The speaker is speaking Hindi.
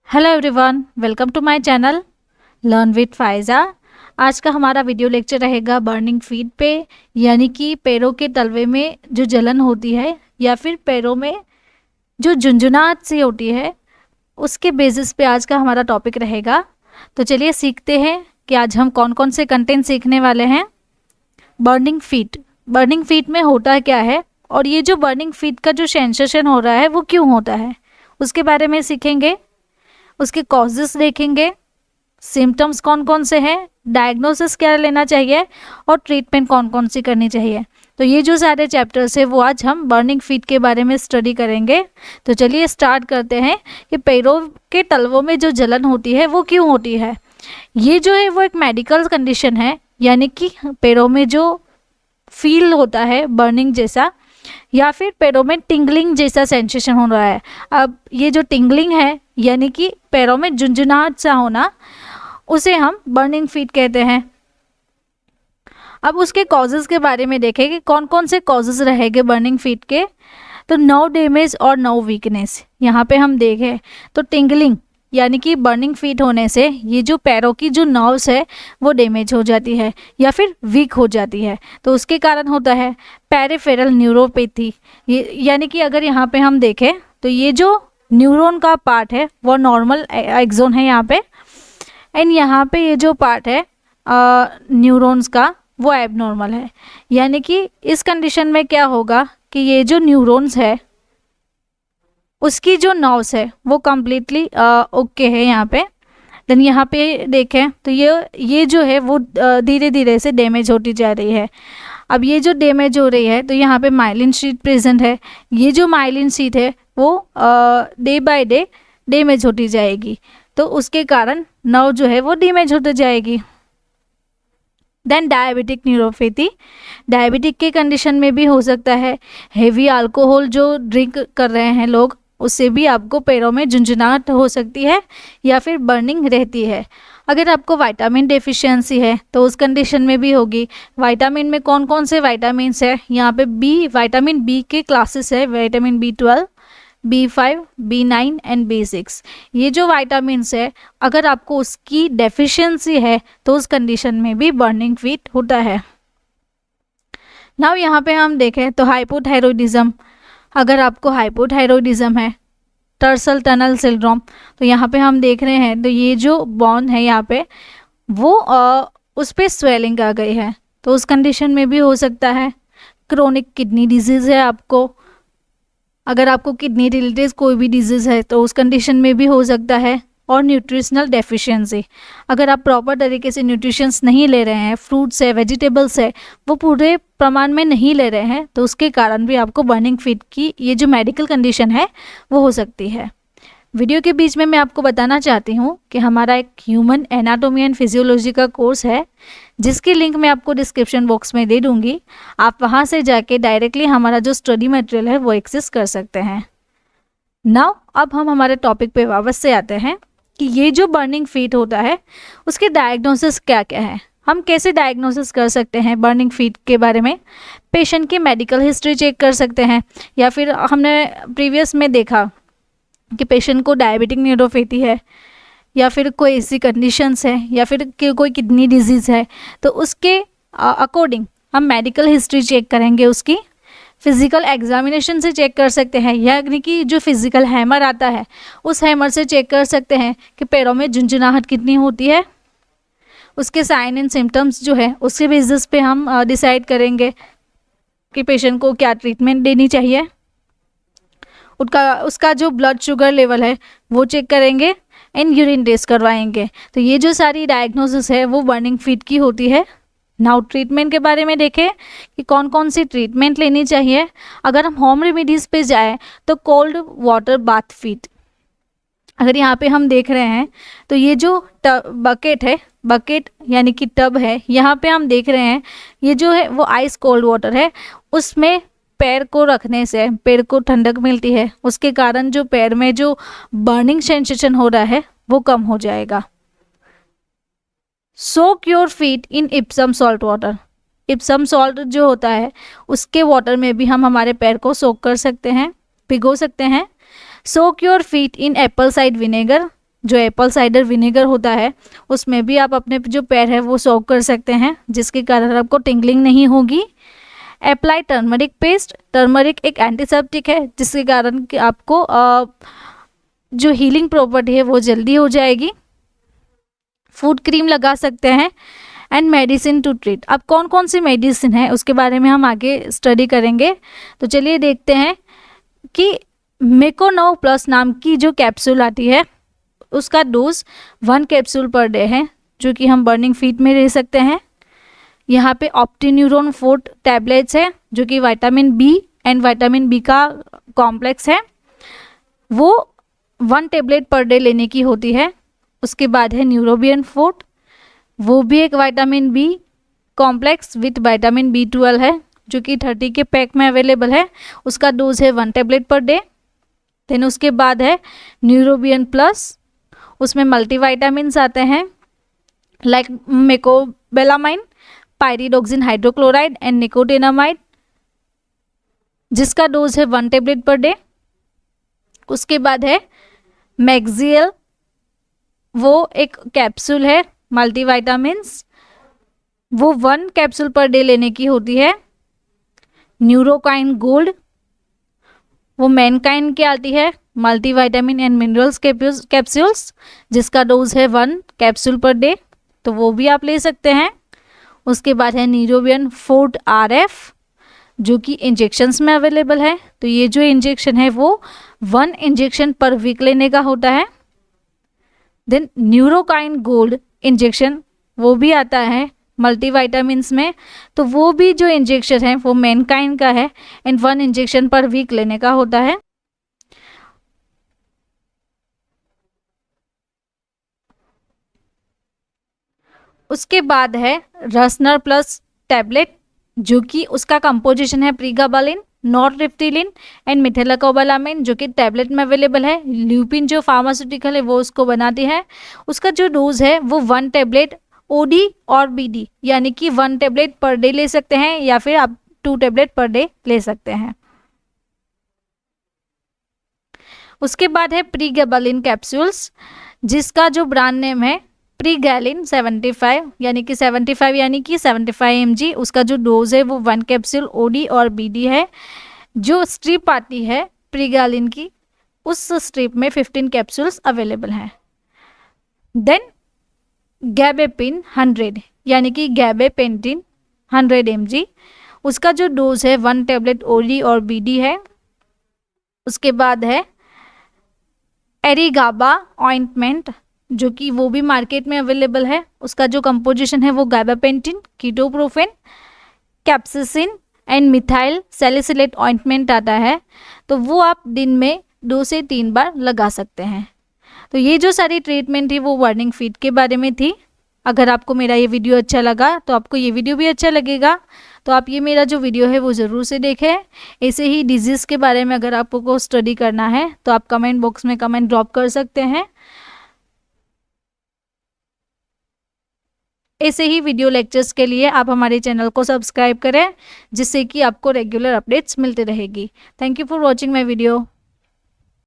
Hello everyone, welcome to my channel learn with Faiza. आज का हमारा वीडियो लेक्चर रहेगा बर्निंग फीट पे, यानी कि पैरों के तलवे में जो जलन होती है या फिर पैरों में जो झुंझुनाहट सी होती है उसके बेसिस पे आज का हमारा टॉपिक रहेगा। तो चलिए सीखते हैं कि आज हम कौन कौन से कंटेंट सीखने वाले हैं। बर्निंग फीट में होता क्या है और ये जो बर्निंग फीट का जो सेंसेशन हो रहा है वो क्यों होता है उसके बारे में सीखेंगे। उसके कॉजेस देखेंगे, सिम्टम्स कौन कौन से हैं, डायग्नोसिस क्या लेना चाहिए और ट्रीटमेंट कौन कौन सी करनी चाहिए। तो ये जो सारे चैप्टर्स है वो आज हम बर्निंग फीट के बारे में स्टडी करेंगे। तो चलिए स्टार्ट करते हैं कि पैरों के तलवों में जो जलन होती है वो क्यों होती है। ये जो है वो एक मेडिकल कंडीशन है, यानी कि पैरों में जो फील होता है बर्निंग जैसा या फिर पैरों में टिंगलिंग जैसा सेंसेशन हो रहा है। अब ये जो टिंगलिंग है यानी कि पैरों में झुंझुनाहट सा होना, उसे हम बर्निंग फीट कहते हैं। अब उसके कॉजेज़ के बारे में देखें कि कौन कौन से कॉजेज़ रहेंगे बर्निंग फीट के। तो नर्व डैमेज और नर्व वीकनेस यहाँ पे हम देखें तो टिंगलिंग यानी कि बर्निंग फीट होने से ये जो पैरों की जो नर्व्स है वो डैमेज हो जाती है या फिर वीक हो जाती है, तो उसके कारण होता है पेरिफेरल न्यूरोपैथी। ये यानी कि अगर यहाँ पे हम देखें तो ये जो न्यूरॉन का पार्ट है वो नॉर्मल एक्सोन है यहाँ पे, एंड यहाँ पे ये जो पार्ट है न्यूरॉन्स का वो एबनॉर्मल है। यानी कि इस कंडीशन में क्या होगा कि ये जो न्यूरॉन्स है उसकी जो नर्व्स है वो कम्प्लीटली ओके है यहाँ पे। देन यहाँ पे देखें तो ये जो है वो धीरे धीरे से डैमेज होती जा रही है। अब ये जो डैमेज हो रही है तो यहाँ पे माइलिन शीट प्रेजेंट है। ये जो माइलिन शीट है वो डे बाय डे डैमेज होती जाएगी, तो उसके कारण नर्व जो है वो डैमेज होती जाएगी। देन डायबिटिक न्यूरोपैथी, डायबिटिक के कंडीशन में भी हो सकता है। हेवी अल्कोहल जो ड्रिंक कर रहे हैं लोग, उससे भी आपको पैरों में झुंझुनाहट हो सकती है या फिर बर्निंग रहती है। अगर आपको विटामिन डेफिशिएंसी है तो उस कंडीशन में भी होगी। विटामिन में कौन कौन से विटामिन्स है, यहाँ पे विटामिन बी के क्लासेस है, vitamin B12, B5, B9 and B6। ये जो विटामिन्स है अगर आपको उसकी डेफिशिएंसी है तो उस कंडीशन में भी बर्निंग फीट होता है। नाउ यहाँ पे हम देखें तो हाइपोथायरॉयडिज्म, अगर आपको हाइपोथायरॉयडिज्म है, टर्सल टनल सिंड्रोम, तो यहाँ पे हम देख रहे हैं तो ये जो बोन है यहाँ पे वो उस पर स्वेलिंग आ गई है, तो उस कंडीशन में भी हो सकता है। क्रोनिक किडनी डिजीज़ है आपको, अगर आपको किडनी रिलेटेड कोई भी डिजीज़ है तो उस कंडीशन में भी हो सकता है। और न्यूट्रिशनल डेफिशिएंसी, अगर आप प्रॉपर तरीके से न्यूट्रिशंस नहीं ले रहे हैं, फ्रूट्स है, वेजिटेबल्स है, वो पूरे प्रमाण में नहीं ले रहे हैं, तो उसके कारण भी आपको बर्निंग फीट की ये जो मेडिकल कंडीशन है वो हो सकती है। वीडियो के बीच में मैं आपको बताना चाहती हूँ कि हमारा एक ह्यूमन एनाटॉमी एंड फिजियोलॉजी का कोर्स है जिसकी लिंक मैं आपको डिस्क्रिप्शन बॉक्स में दे दूँगी। आप वहाँ से जाके डायरेक्टली हमारा जो स्टडी मटेरियल है वो एक्सेस कर सकते हैं। नाउ अब हम हमारे टॉपिक पे वापस से आते हैं कि ये जो बर्निंग फीट होता है उसके डायग्नोसिस क्या क्या है, हम कैसे डायग्नोसिस कर सकते हैं बर्निंग फीट के बारे में। पेशेंट की मेडिकल हिस्ट्री चेक कर सकते हैं, या फिर हमने प्रीवियस में देखा कि पेशेंट को डायबिटिक न्यूरोपैथी है या फिर कोई ऐसी कंडीशंस है या फिर कोई किडनी डिजीज़ है, तो उसके अकॉर्डिंग हम मेडिकल हिस्ट्री चेक करेंगे। उसकी फिज़िकल एग्जामिनेशन से चेक कर सकते हैं, यानी कि जो फिज़िकल हैमर आता है उस हैमर से चेक कर सकते हैं कि पैरों में झुंझुनाहट कितनी होती है। उसके साइन एंड सिम्टम्स जो है उसके बेसिस पे हम डिसाइड करेंगे कि पेशेंट को क्या ट्रीटमेंट देनी चाहिए। उसका जो ब्लड शुगर लेवल है वो चेक करेंगे एंड यूरिन टेस्ट करवाएंगे। तो ये जो सारी डायग्नोसिस है वो बर्निंग फीट की होती है। नाउ ट्रीटमेंट के बारे में देखें कि कौन कौन सी ट्रीटमेंट लेनी चाहिए। अगर हम होम रेमेडीज़ पे जाएं तो कोल्ड वाटर बाथ फीट, अगर यहाँ पे हम देख रहे हैं तो ये जो बकेट है, बकेट यानी कि टब है, यहाँ पे हम देख रहे हैं ये जो है वो आइस कोल्ड वाटर है। उसमें पैर को रखने से पैर को ठंडक मिलती है, उसके कारण जो पैर में जो बर्निंग सेंसेशन हो रहा है वो कम हो जाएगा। Soak your feet in Epsom salt water, Epsom salt जो होता है उसके वाटर में भी हम हमारे पैर को सोक कर सकते हैं, भिगो सकते हैं। Soak your feet in apple side vinegar, जो एप्पल साइडर विनेगर होता है उसमें भी आप अपने जो पैर है वो सोक कर सकते हैं, जिसके कारण आपको टिंगलिंग नहीं होगी। Apply turmeric paste. टर्मरिक एक एंटीसेप्टिक है जिसके कारण कि आपको जो हीलिंग प्रॉपर्टी है वो जल्दी हो जाएगी। फूड क्रीम लगा सकते हैं। And medicine to treat. अब कौन कौन सी मेडिसिन है उसके बारे में हम आगे स्टडी करेंगे। तो चलिए देखते हैं कि मेकोनो प्लस नाम की जो कैप्सूल आती है उसका डोज 1 कैप्सूल पर डे है, जो कि हम बर्निंग फीट में ले सकते हैं। यहाँ पे ऑप्टिन्यूरोन 4 टैबलेट्स है जो कि vitamin B and vitamin B का कॉम्प्लेक्स है, वो 1 टैबलेट पर डे लेने की होती है। उसके बाद है न्यूरोबियन 4, वो भी एक vitamin B complex with vitamin B12 है, जो कि 30 के पैक में अवेलेबल है। उसका डोज है 1 टैबलेट पर डे। देन उसके बाद है न्यूरोबियन प्लस, उसमें मल्टीविटामिन्स आते हैं like mecobalamin, pyridoxine hydrochloride and nicotinamide, जिसका डोज है 1 टैबलेट पर डे। उसके बाद है मैग्जियल, वो एक कैप्सूल है मल्टीविटामिन्स, वो 1 कैप्सूल पर डे लेने की होती है। न्यूरोकाइन गोल्ड, वो मैनकाइन की आती है मल्टीविटामिन एंड मिनरल्स कैप्सूल्स, जिसका डोज है 1 कैप्सूल पर डे, तो वो भी आप ले सकते हैं। उसके बाद है न्यूरोबियन 4 RF, जो कि इंजेक्शंस में अवेलेबल है। तो ये जो इंजेक्शन है वो 1 इंजेक्शन पर वीक लेने का होता है। देन न्यूरोकाइन गोल्ड इंजेक्शन, वो भी आता है मल्टीविटामिन्स में, तो वो भी जो इंजेक्शन है वो मैनकाइन का है एंड 1 इंजेक्शन पर वीक लेने का होता है। उसके बाद है रसनर प्लस टैबलेट, जो कि उसका कंपोजिशन है प्रीगाबालिन, नॉरट्रिप्टिलिन एंड मिथाइलकोबालामाइन, जो कि टैबलेट में अवेलेबल है। ल्यूपिन जो फार्मास्यूटिकल है वो उसको बनाती है। उसका जो डोज है वो 1 टैबलेट OD और BD, यानी कि 1 टैबलेट पर डे ले सकते हैं या फिर आप 2 टैबलेट पर डे ले सकते हैं। उसके बाद है प्रीगैबालिन कैप्सूल्स, जिसका जो ब्रांड नेम है प्रीगैलिन 75, यानी कि 75 mg। उसका जो डोज है वो 1 कैप्सूल OD और BD है। जो स्ट्रिप आती है प्रीगैलिन की, उस स्ट्रिप में 15 कैप्सूल्स अवेलेबल हैं। देन गैबेपिन 100, यानी कि गैबेपेंटिन 100 mg, उसका जो डोज है 1 टैबलेट OD और BD है। उसके बाद है एरिगाबा ऑइंटमेंट, जो कि वो भी मार्केट में अवेलेबल है। उसका जो कंपोजिशन है वो gabapentin, ketoprofen, capsaicin and methyl salicylate ointment आता है, तो वो आप दिन में 2 से 3 बार लगा सकते हैं। तो ये जो सारी ट्रीटमेंट थी वो बर्निंग फीट के बारे में थी। अगर आपको मेरा ये वीडियो अच्छा लगा तो आपको ये वीडियो भी अच्छा लगेगा, तो आप ये मेरा जो वीडियो है वो ज़रूर से देखें। ऐसे ही डिजीज़ के बारे में अगर आपको स्टडी करना है तो आप कमेंट बॉक्स में कमेंट ड्रॉप कर सकते हैं। ऐसे ही वीडियो लेक्चर्स के लिए आप हमारे चैनल को सब्सक्राइब करें, जिससे कि आपको रेगुलर अपडेट्स मिलते रहेगी। Thank you for watching my video.